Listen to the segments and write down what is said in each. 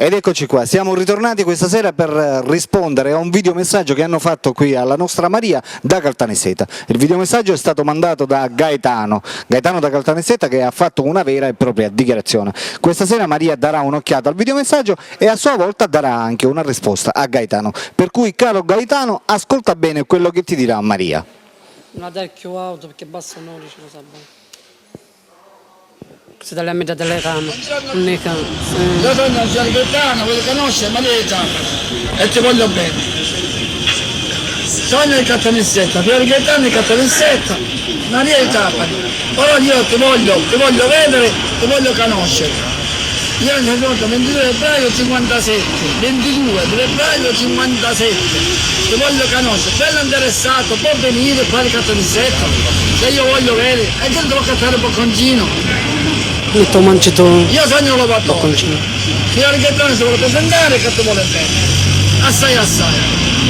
Ed eccoci qua, siamo ritornati questa sera per rispondere a un videomessaggio che hanno fatto qui alla nostra Maria da Caltanissetta. Il videomessaggio è stato mandato da Gaetano da Caltanissetta, che ha fatto una vera e propria dichiarazione. Questa sera Maria darà un'occhiata al videomessaggio e a sua volta darà anche una risposta a Gaetano. Per cui, caro Gaetano, ascolta bene quello che ti dirà Maria. Una vecchio auto perché basta 11 lo sa bene. Si dà la metà delle came, non ne came. Io sono Gianni Gaetano, voglio conoscere Maria di Trapani e ti voglio bene. Sono di Caltanissetta, Gianni Gaetano di Caltanissetta, Maria di Trapani. Ora io ti voglio vedere, ti voglio conoscere. Io sono venuto 22 febbraio 57, 22 febbraio 57, ti voglio conoscere, bello interessato, può venire qua di Caltanissetta, se io voglio vedere, e che devo cattare un bocconcino. Tutto mangiato. Io sogno lo fatto. Signor Gaetano si vuole presentare che ti vuole bene. Assai.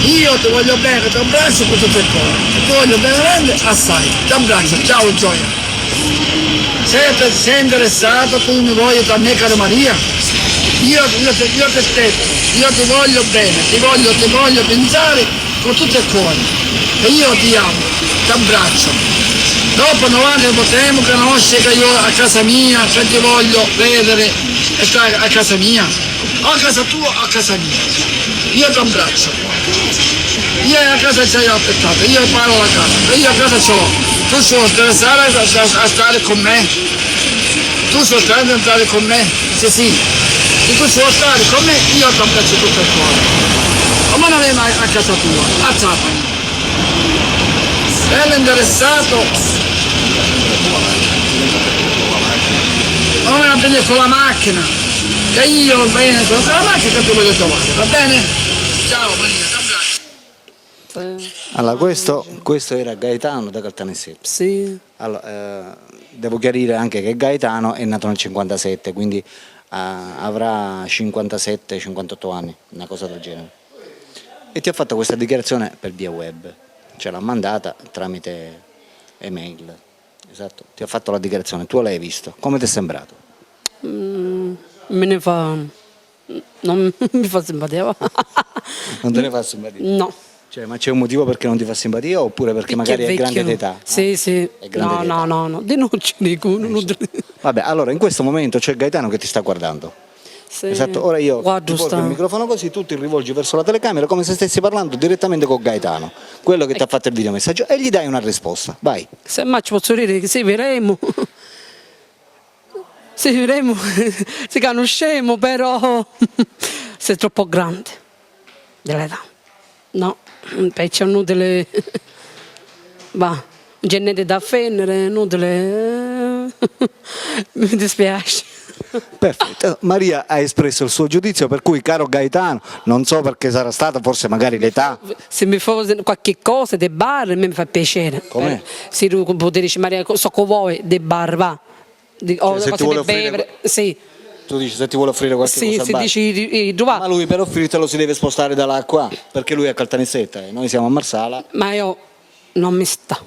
Io ti voglio bene, ti abbraccio con tutto il cuore. Ti voglio bene, assai. Ti abbraccio, ciao Gioia. Sei interessato, tu mi vuoi da me, cara Maria? Io ti aspetto, io ti voglio bene, ti voglio pensare con tutto il cuore. E io ti amo, ti abbraccio. Dopo 90 potremo conoscere che io a casa mia, che ti voglio vedere e stare a casa mia, o a casa tua o a casa mia. Io ti abbraccio. Io a casa ci ho aspettato, io parlo la casa, io a casa ce l'ho. Tu sei interessato a stare con me? Tu sei interessato a stare con me? Sì. Se tu sei stare con me, io ti abbraccio tutto il cuore. Ma non è mai a casa tua, a Trapani. Bello interessato. Non me la prendere con la macchina, che io bene con la macchina che ti voglio trovare, va bene? Ciao Maria, Allora, questo era Gaetano da Caltanissetta. Sì. Allora, devo chiarire anche che Gaetano è nato nel 57, quindi avrà 57-58 anni, una cosa del genere. E ti ha fatto questa dichiarazione per via web, ce l'ha mandata tramite email. Esatto, ti ha fatto la dichiarazione, tu l'hai visto, come ti è sembrato? Me ne fa... non mi fa simpatia. Non te ne fa simpatia? No. Cioè, ma c'è un motivo perché non ti fa simpatia oppure perché magari è grande d'età? Sì. È grande d'età. No, di non ci dico. Vabbè, allora in questo momento c'è Gaetano che ti sta guardando. Sì. Esatto, ora io Guarda, ti porto il microfono così, tu ti rivolgi verso la telecamera come se stessi parlando direttamente con Gaetano, quello che ti ha fatto il videomessaggio, e gli dai una risposta, vai. Se ma ci posso dire che se vedremo, si conoscemo, però sei troppo grande dell'età. No, c'è inutile, va, genere da offendere, inutile, mi dispiace. Perfetto, Maria ha espresso il suo giudizio, per cui, caro Gaetano, non so perché sarà stata, forse magari l'età. Se mi fosse qualche cosa dei bar, mi fa piacere. Com'è? Se tu puoi dire, Maria, so che vuoi, dei bar, va. Se ti vuole offrire, sì. Tu dici se ti vuole offrire qualche cosa al bar. Dici tu va. Ma lui per offrirtelo si deve spostare da là qua, perché lui è a Caltanissetta e noi siamo a Marsala. Ma io non mi sta.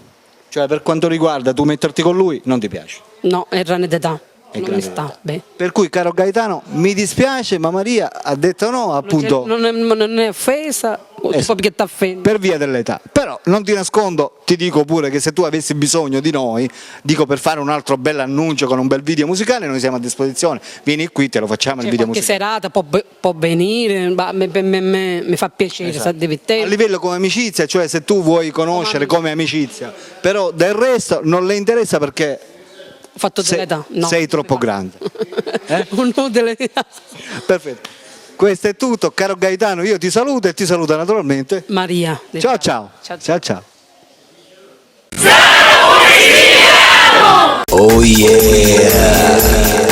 Cioè, per quanto riguarda tu metterti con lui, non ti piace. No, è grande d'età. Non mi grande sta bene. Per cui, caro Gaetano, mi dispiace, ma Maria ha detto no, appunto. Non è offesa, perché ti offende. Per via dell'età. Però non ti nascondo, ti dico pure che se tu avessi bisogno di noi, dico per fare un altro bel annuncio con un bel video musicale, noi siamo a disposizione. Vieni qui, te lo facciamo il video musicale. Serata può venire, mi fa piacere, esatto. A livello come amicizia, cioè se tu vuoi conoscere come amicizia, però del resto non le interessa perché fatto dell'età. No, sei troppo grande. Perfetto. Questo è tutto, caro Gaetano, io ti saluto e ti saluta naturalmente Maria. Ciao. Oh yeah.